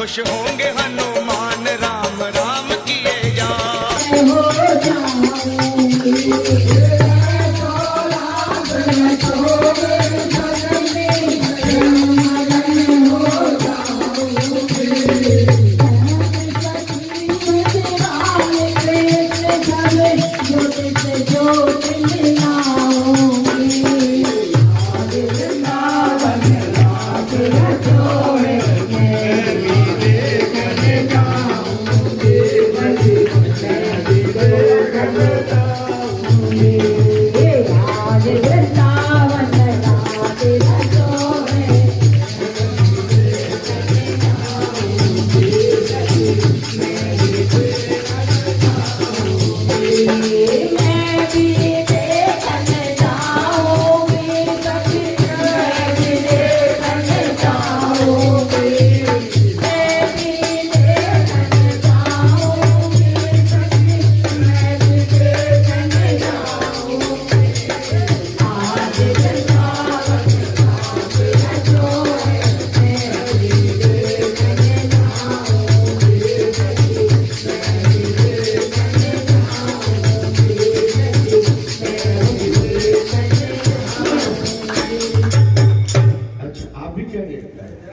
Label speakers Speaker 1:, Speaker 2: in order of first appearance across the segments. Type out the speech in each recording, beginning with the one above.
Speaker 1: खुश होंगे हनुमान राम राम किए जा।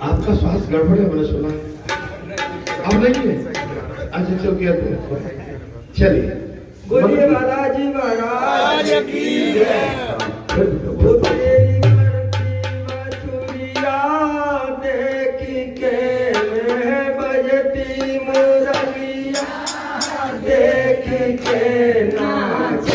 Speaker 2: आपका स्वास्थ्य गड़बड़ है, मैंने सुना। अब नहीं है, अच्छा तो क्या चलिए।
Speaker 3: बोलिए बालाजी महाराज की जय। मथुरिया देख के बजती मुरलिया देख के नाच।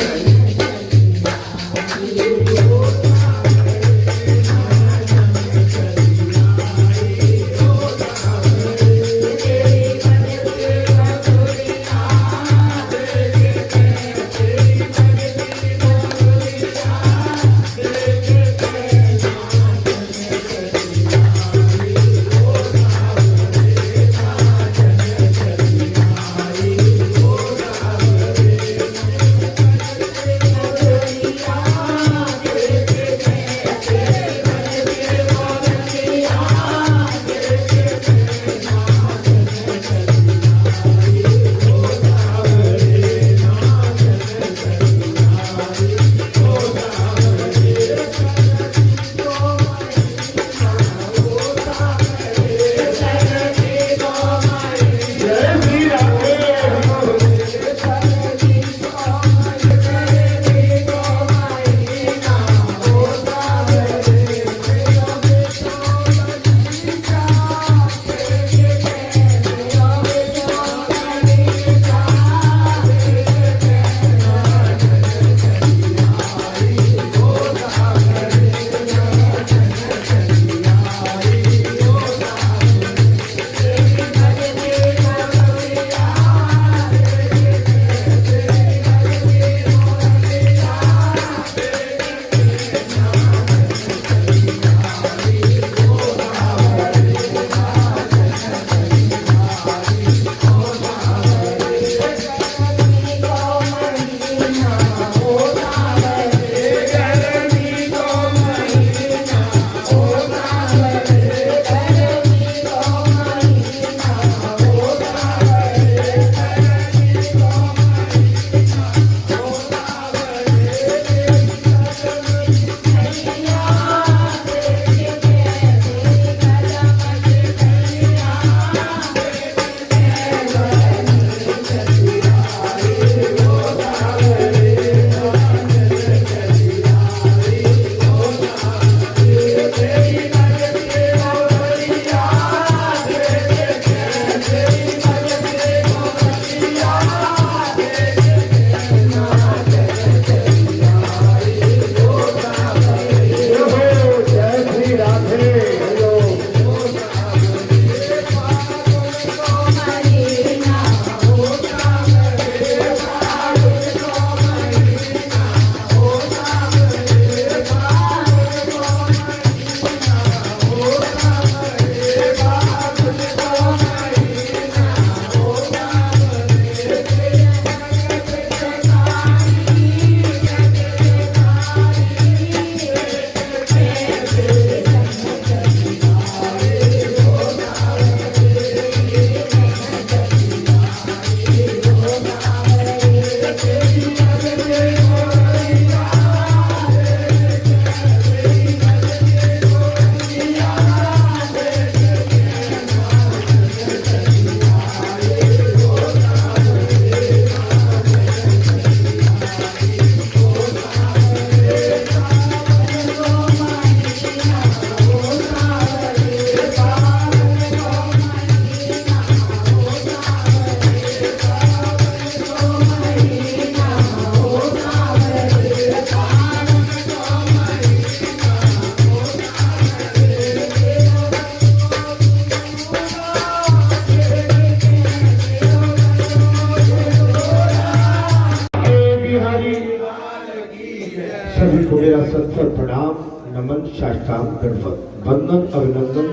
Speaker 2: सिंहासन पर प्रणाम नमन साष्टांग दंडवत वंदन अभिनंदन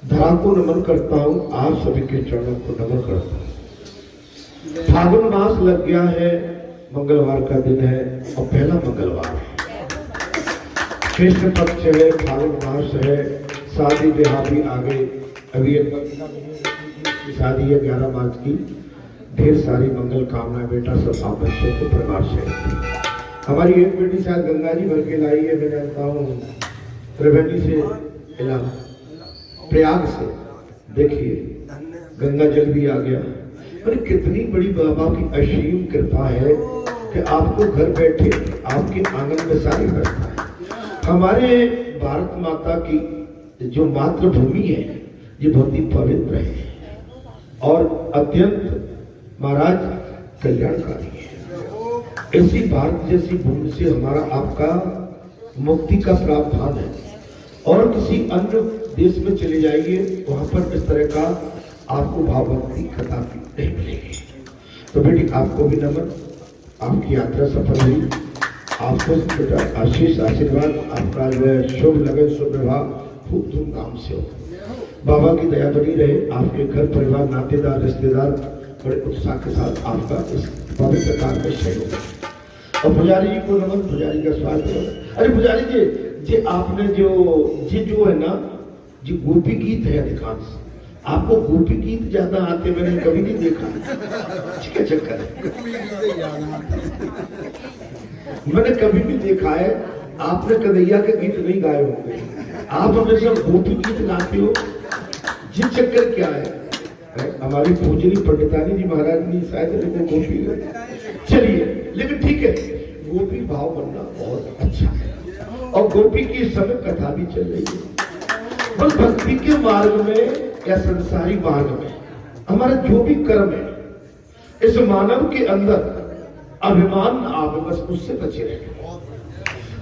Speaker 2: धरा को नमन करता हूँ, आप सभी के चरणों को नमन करता हूँ। फागुन मास लग गया है, मंगलवार का दिन है और पहला मंगलवार है, कृष्ण पक्ष है, फागुन मास है, शादी ब्याह भी आ गई। अभी शादी है 11 मार्च की। ढेर सारी मंगल कामना बेटा सब आप बच्चों को परिवार से। हमारी एक बेटी शायद गंगा जी भर के लाई है, मैं जानता हूँ त्रिवेणी से, प्रयाग से। देखिए गंगा जल भी आ गया। पर कितनी बड़ी बाबा की असीम कृपा है कि आपको घर बैठे आपके आंगन में सारी व्यवस्था है। हमारे भारत माता की जो मातृभूमि है ये बहुत ही पवित्र है और अत्यंत महाराज कल्याणकारी है। ऐसी भारत जैसी भूमि से हमारा आपका मुक्ति का प्रावधान है और किसी अन्य देश में चले जाइए वहां पर इस तरह का आपको भाव भक्ति कदापि नहीं मिलेगी। तो बेटी आपको भी नमन, आपकी यात्रा सफल हुई, आपको आशीष आशीर्वाद, आपका शुभ लगन शुभ विवाह खूब धूमधाम से हो। बाबा की दया बनी रहे, आपके घर परिवार नातेदार रिश्तेदार बड़े उत्साह के साथ आपका इस पवित्र कार्य में सहयोग। और पुजारी जी को नमन, पुजारी का स्वागत। अरे पुजारी जी आपने जो है ना जी गोपी गीत है अधिकांश, आपको गोपी गीत ज्यादा आते मैंने कभी नहीं देखा। क्या चक्कर है? मैंने कभी भी देखा है आपने कन्हैया के गीत नहीं गाए होंगे, आप हमेशा गोपी गीत गाते हो। जिस चक्कर क्या है हमारी पूजनी पंडितानी जी महाराज ने शायद गोपी। चलिए लेकिन ठीक है, गोपी भाव बनना बहुत अच्छा है और गोपी की इस समय कथा भी चल रही है। बस भक्ति के मार्ग में या संसारी मार्ग में हमारा जो भी कर्म है, इस मानव के अंदर अभिमान आवे, बस उससे बचे रहे।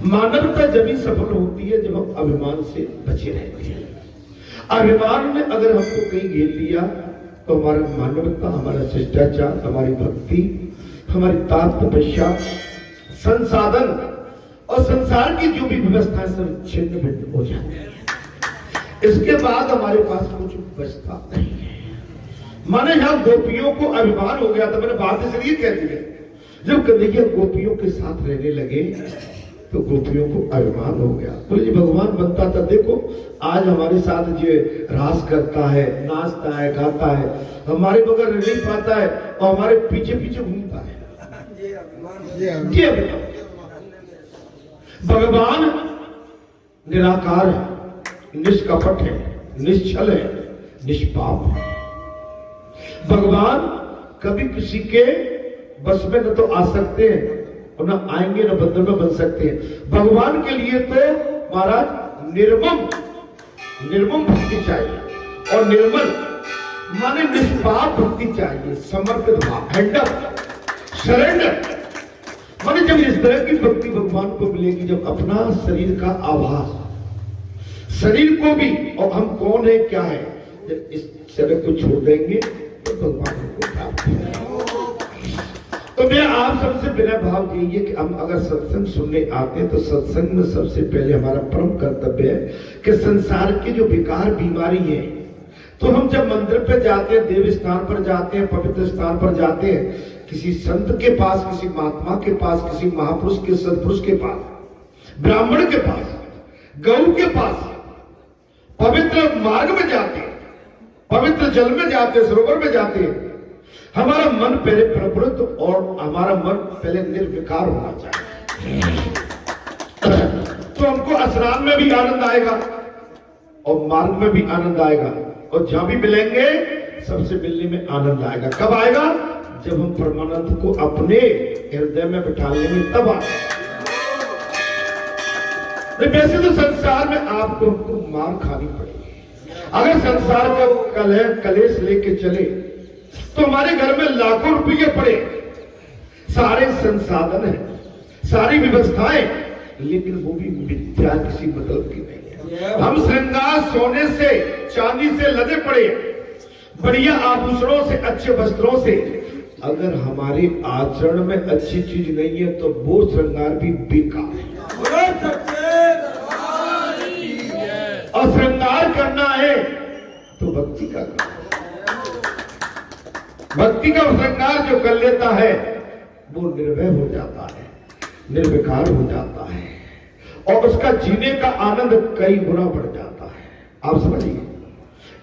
Speaker 2: मानवता जब ही सफल होती है जब हम अभिमान से बचे रहते हैं। अभिमान ने अगर हमको कहीं घेर लिया तो हमारा मानवता, हमारा शिष्टाचार, हमारी भक्ति, हमारी तपस्या, संसाधन और संसार की जो भी व्यवस्था सब छिन्न भिन्न हो जाती है। इसके बाद हमारे पास कुछ बचता नहीं है। माने यहां गोपियों को अभिमान हो गया था। मैंने बात इसलिए कह दी है, जब कन्हैया गोपियों के साथ रहने लगे तो गोपियों को अभिमान हो गया। बोले जी भगवान बनता था, देखो आज हमारे साथ जो रास करता है, नाचता है, गाता है, हमारे बगैर रह नहीं पाता है और हमारे पीछे पीछे घूमता है। ये भगवान निराकार है, निष्कपट है, निश्चल है, निष्पाप है। भगवान कभी किसी के बस में न तो आ सकते हैं और न आएंगे न बंधन में बन सकते हैं। भगवान के लिए तो महाराज निर्मम भक्ति चाहिए और निर्मल माने निष्पाप भक्ति चाहिए, समर्पित भाव, हैंड अप, सरेंडर। माने जब इस तरह की भक्ति भगवान को मिलेगी, जब अपना शरीर का आभास, शरीर को भी और हम कौन है क्या है, जब इस शरीर को छोड़ देंगे तो भगवान को प्राप्त होगा। तो मैं आप सबसे बिना भाव कहिए कि हम अगर सत्संग सुनने आते हैं तो सत्संग में सबसे पहले हमारा परम कर्तव्य है कि संसार की जो विकार बीमारी है, तो हम जब मंदिर पर जाते हैं, देव स्थान पर जाते हैं, पवित्र स्थान पर जाते हैं, किसी संत के पास, किसी महात्मा के पास, किसी महापुरुष के सदपुरुष के पास, ब्राह्मण के पास, गौ के पास, पवित्र मार्ग में जाते हैं, पवित्र जल में जाते हैं, सरोवर में जाते हैं, हमारा मन पहले प्रवृत्त और हमारा मन पहले निर्विकार होना चाहिए। तो हमको स्नान में भी आनंद आएगा और मार्ग में भी आनंद आएगा और जहां भी मिलेंगे सबसे मिलने में आनंद आएगा। कब आएगा? जब हम परमानंद को अपने हृदय में बिठा लेंगे तब आएगा। वैसे तो संसार में आपको मार खानी पड़ेगी। अगर संसार का कलेश लेके चले तो हमारे घर में लाखों रुपये पड़े, सारे संसाधन है, सारी व्यवस्थाएं, लेकिन वो भी मिथ्या, किसी मतलब की नहीं है। हम श्रृंगार सोने से, चांदी से लदे पड़े, बढ़िया आभूषणों से, अच्छे वस्त्रों से, अगर हमारे आचरण में अच्छी चीज नहीं है तो वो श्रृंगार भी बेकार है। और श्रृंगार करना है तो भक्ति का काम। भक्ति का श्रृंगार जो कर लेता है वो निर्भय हो जाता है, निर्विकार हो जाता है और उसका जीने का आनंद कई गुना बढ़ जाता है। आप समझिए,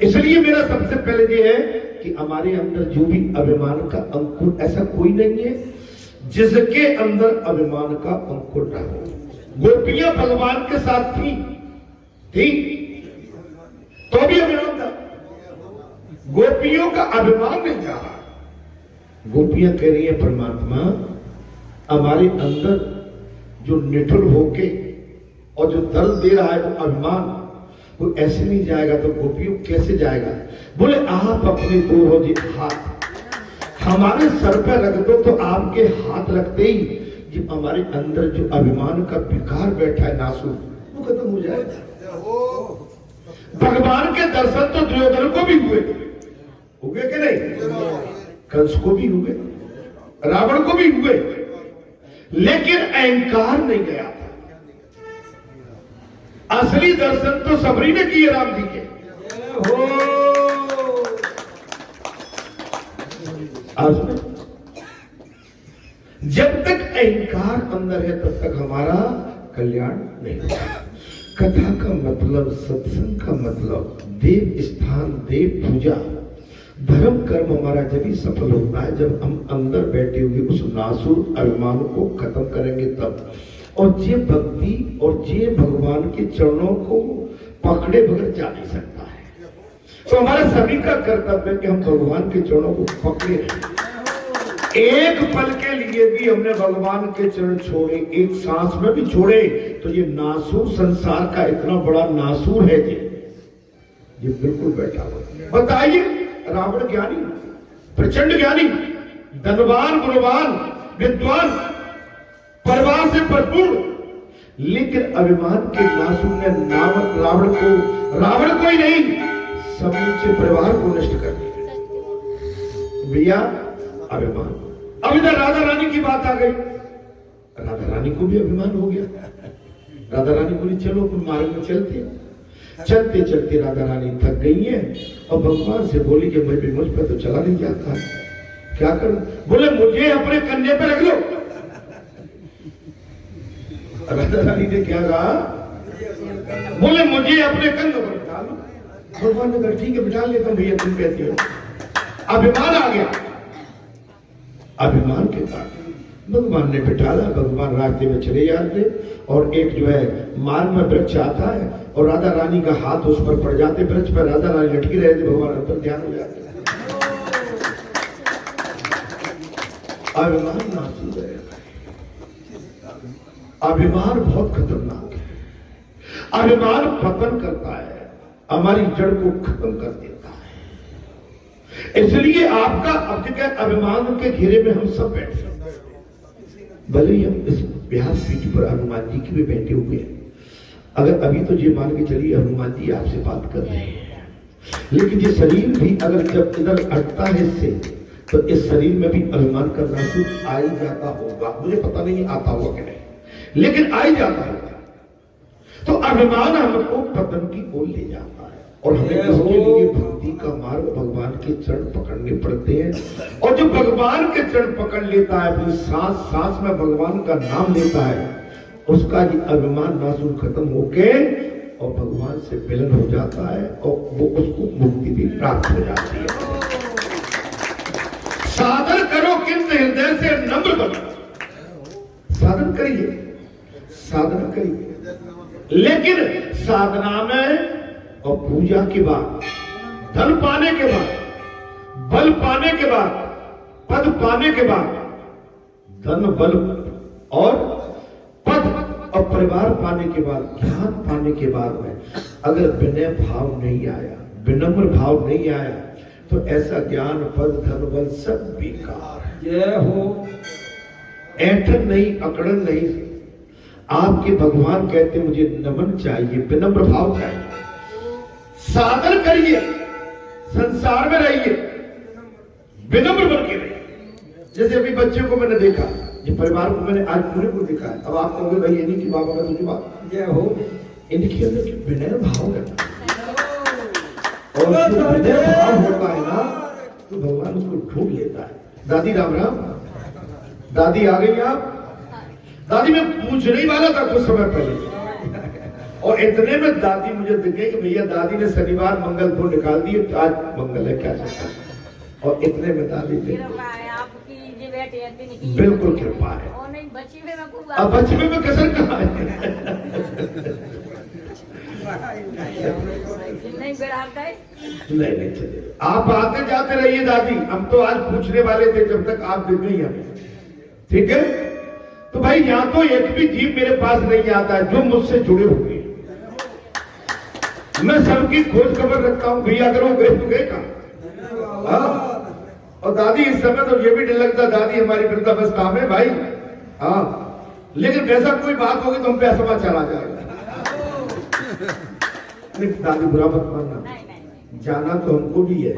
Speaker 2: इसलिए मेरा सबसे पहले ये है कि हमारे अंदर जो भी अभिमान का अंकुर, ऐसा कोई नहीं है जिसके अंदर अभिमान का अंकुर न हो। गोपियां भगवान के साथ थी तो भी अभिमान था, गोपियों का अभिमान नहीं जा रहा। गोपियां कह रही है परमात्मा हमारे अंदर जो निठुर होके और जो दर्द दे रहा है वो अभिमान, वो ऐसे नहीं जाएगा तो गोपियों कैसे जाएगा? बोले आप अपने दो रोजे हाथ हमारे सर पर रख दो तो आपके हाथ रखते ही जब हमारे अंदर जो अभिमान का विकार बैठा है नासुर, वो खत्म हो जाएगा। भगवान के दर्शन तो दुर्योधन को भी हुए कि नहीं? कंस को भी हुए, रावण को भी हुए, लेकिन अहंकार नहीं गया था। असली दर्शन तो सबरी ने किए राम जी के। जब तक अहंकार अंदर है तब तक हमारा कल्याण नहीं होगा। कथा का मतलब, सत्संग का मतलब, देव स्थान, देव पूजा, धर्म कर्म हमारा जब ही सफल होता है जब हम अंदर बैठे हुए उस नासुर अभिमान को खत्म करेंगे तब। और जे भक्ति और जे भगवान के चरणों को पकड़े बगैर जा नहीं सकता है। तो हमारे सभी का कर्तव्य है कि हम भगवान के चरणों को पकड़े रहें। एक पल के लिए भी हमने भगवान के चरण छोड़े, एक सांस में भी छोड़े, तो ये नासूर संसार का इतना बड़ा नासूर है ये बिल्कुल बैठा हुआ। बताइए, रावण ज्ञानी, प्रचंड ज्ञानी, धनवान, गुणवान, विद्वान, परिवार से भरपूर, लेकिन अभिमान के नासूर ने रावण को ही नहीं समूचे परिवार को नष्ट कर दिया। भैया अभिमान। अब इधर राधा रानी की बात आ गई, राधा रानी को भी अभिमान हो गया। राधा रानी बोली चलो अपन मार्ग में चलते चलते राधा रानी थक गई है और भगवान से बोली कि भाई मुझ पर तो चला नहीं जाता, क्या करूं? बोले मुझे अपने कंधे पे रख लो। राधा रानी ने क्या कहा? बोले मुझे अपने कंधों पर बिठा लो। भगवान ने कहा ठीक है बिठा लेता हूं भैया, तुम कहती हो। अभिमान आ गया, अभिमान के कारण भगवान ने बिठाला। भगवान रास्ते में चले जाते और एक जो है मार्ग में वृक्ष आता है और राधा रानी का हाथ उस पर पड़ जाते, वृक्ष पर राधा रानी लटकी रहती, भगवान अंतर ध्यान हो जाते। अभिमान नासूर है, अभिमान बहुत खतरनाक है। अभिमान पतन करता है, हमारी जड़ को खत्म कर देता है। इसलिए आपका अधिकार अभिमान के घेरे में हम सब बैठे, भले ही हम इस व्यास पीठ पर हनुमान जी की भी बैठे हुए हैं। अगर अभी तो ये मान के चलिए हनुमान जी आपसे बात कर रहे हैं, लेकिन ये शरीर भी अगर जब इधर हटता है इससे, तो इस शरीर में भी अभिमान का नासूर आ ही जाता होगा। मुझे पता नहीं आता होगा कि नहीं, लेकिन आ ही जाता होगा। तो अभिमान हमको पतन की ओर ले जाता है और हमें इसके लिए भक्ति का मार्ग, भगवान के चरण पकड़ने पड़ते हैं। और जो भगवान के चरण पकड़ लेता है, फिर सांस सांस में भगवान का नाम लेता है, उसका ये अभिमान नासूर खत्म होके और भगवान से मिलन हो जाता है और वो उसको मुक्ति भी प्राप्त हो जाती है। साधन करो किंतु हृदय से नम्र बनो। साधन करिए, साधना करिए, लेकिन साधना में और पूजा के बाद, धन पाने के बाद, बल पाने के बाद, पद पाने के बाद, धन बल और पद और परिवार पाने के बाद, ज्ञान पाने के बाद में अगर विनय भाव नहीं आया, विनम्र भाव नहीं आया, तो ऐसा ज्ञान, पद, धन, बल सब बेकार।
Speaker 3: जय हो।
Speaker 2: ऐठन नहीं, अकड़न नहीं। आपके भगवान कहते मुझे नमन चाहिए, विनम्र भाव चाहिए। साधन करिए, संसार में रहिए, विनम्र बन के रहिए। जैसे अभी बच्चे को मैंने देखा, ये परिवार को मैंने आज पूरे को देखा है। अब आप कहोगे भाई ये नहीं कि बाबा का तुझे बात,
Speaker 3: जय हो।
Speaker 2: इनके अंदर विनय भाव करना, और जो हृदय भाव होता है ना तो भगवान उसको ढूंढ लेता है। दादी राम राम, दादी आ गई आप? दादी मैं पूछने ही वाला था कुछ समय पहले, और इतने में दादी मुझे दिख गई कि भैया दादी ने शनिवार मंगल को निकाल दिए, तो आज मंगल है क्या चलता है, और इतने में दादी दिख बिल्कुल कृपा है। अब बचपन में कसर कहाँ है? नहीं चलिए, आप आते जाते रहिए दादी, हम तो आज पूछने वाले थे जब तक आप दिख गई हमें, ठीक है? तो भाई यहाँ तो एक भी जीव मेरे पास नहीं आता है जो मुझसे जुड़े हुए हैं। मैं सबकी खोज खबर रखता हूँ, भैया अगर वो गए तो गए कहाँ? और दादी इस समय तो ये भी डर लगता, दादी हमारी वृद्धावस्था में भाई, हाँ, लेकिन वैसा कोई बात होगी तो हम पे असमाचार आ जाएगा। दादी बुरा मत मानना, जाना तो हमको भी है।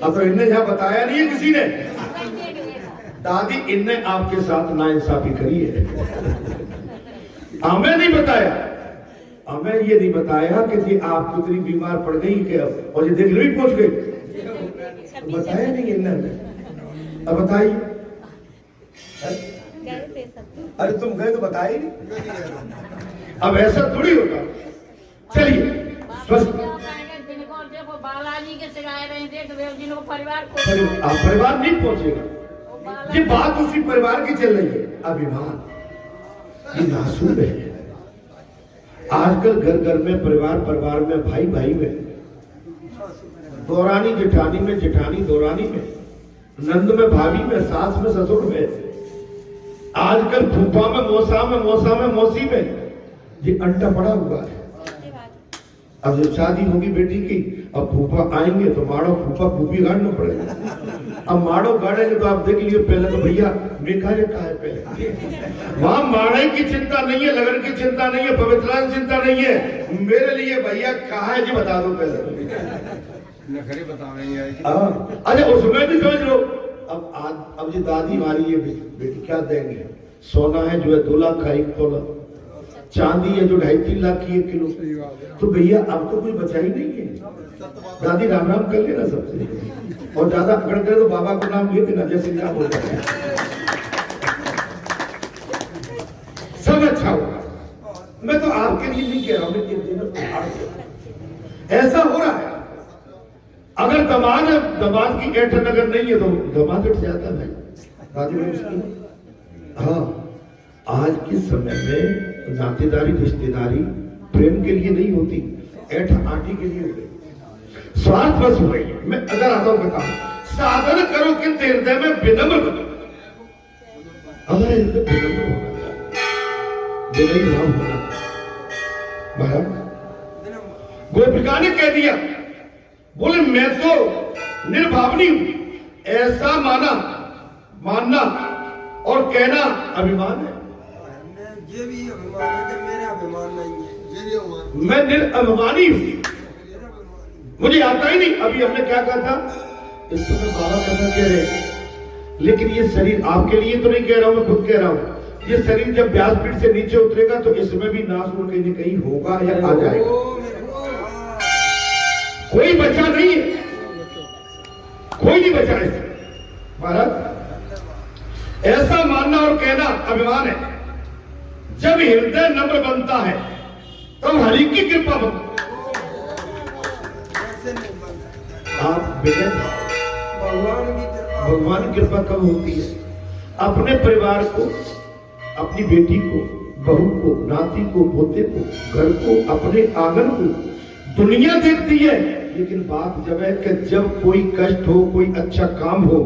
Speaker 2: अब तो इनने यहाँ बताया नहीं है किसी ने, दादी इनने आपके साथ नाइंसाफी करी है। हमें नहीं बताया, हमें ये नहीं बताया कि जी आप इतनी बीमार पड़ गई क्या और ये देखने भी पहुंच गई, तो बताया नहीं इनने। अब बताइए, अरे तुम गए तो बताए नहीं। अब ऐसा थोड़ी होता। चलिए
Speaker 4: बालाजी के सिखाए रहे थे तो परिवार को
Speaker 2: परिवार नहीं पहुंचेगा, ये बात उसी परिवार की चल रही है। अभिमान ये नासूर है। आजकल घर घर में, परिवार में, भाई भाई में, दौरानी जेठानी में, जेठानी दौरानी में, नंद में भाभी में, सास में ससुर में, आजकल फूफा में, मौसा में, मौसा में, मौसी में, ये अंटा पड़ा हुआ है। अब जब शादी होगी बेटी की, अब फूफा आएंगे तो माड़ो फूफा फूफी गाड़ना पड़ेगा। अब माड़ो गाड़ेंगे तो आप देख लीजिए, पहले तो भैया मेघा जो कहा है, पहले वहां माड़े की चिंता नहीं है, लगन की चिंता नहीं है, पवित्रता की चिंता नहीं है, मेरे लिए भैया कहा है जी बता दो पहले,
Speaker 3: नखरे बतावेंगे।
Speaker 2: अच्छा उसमें भी समझ लो। अब ये दादी हमारी ये बेटी क्या देंगे? सोना है जो है 2 लाख का 1 तोला, चांदी है जो 2.5-3 लाख की 1 किलो, तो भैया अब तो कुछ बचा ही नहीं है। दादी राम राम कर लेना सबसे, और ज्यादा अकड़ करे तो बाबा को नाम ले देना, जैसे क्या बोल रहे हैं, सब अच्छा होगा। मैं तो आपके लिए नहीं कह रहा हूं, ऐसा हो रहा है। अगर दमाद की ऐठन अगर नहीं है तो दमाद उठ जाता है दादी में उसकी। हाँ, आज के समय में नातेदारी, रिश्तेदारी प्रेम के लिए नहीं होती, ऐठ आटी के लिए होती, स्वार्थ बस हो गई है। मैं अगर आता हूं बताऊं, साधन करो कि हृदय में विनम्र बनो। अगर हृदय विनम्र होना, विनयी भाव होना, महाराज गोपिका ने कह दिया, बोले मैं तो निर्भावनी हूं, ऐसा मानना और कहना अभिमान है।
Speaker 3: ये भी अभिमान है कि मेरा अभिमान नहीं है,
Speaker 2: मैं निरअभिमानी हूं, मुझे आता ही नहीं। अभी हमने क्या कहा था, इस समय बाबा कहना कह रहे, लेकिन ये शरीर आपके लिए तो नहीं कह रहा हूं, मैं खुद कह रहा हूं, ये शरीर जब व्यासपीठ से नीचे उतरेगा तो इसमें भी नासूर कहीं न कहीं होगा या आ जाएगा, कोई बचा नहीं है, कोई नहीं बचा है महाराज। ऐसा मानना और कहना अभिमान है। जब हृदय नम्र बनता है तब हरि की कृपा बनती है। आप बिना भगवान की कृपा कब होती है? अपने परिवार को, अपनी बेटी को, बहू को, नाती को, पोते को, घर को, अपने आंगन को दुनिया देखती है, लेकिन बात जब है कि जब कोई कष्ट हो, कोई अच्छा काम हो,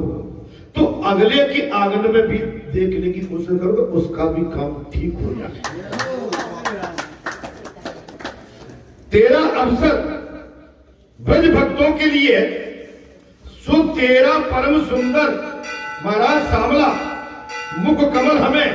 Speaker 2: तो अगले के आंगन में भी देखने की कोशिश करोगे, उसका भी काम ठीक हो जाए। तेरा अवसर ब्रज भक्तों के लिए सो तेरा परम सुंदर महाराज सांवला मुख कमल हमें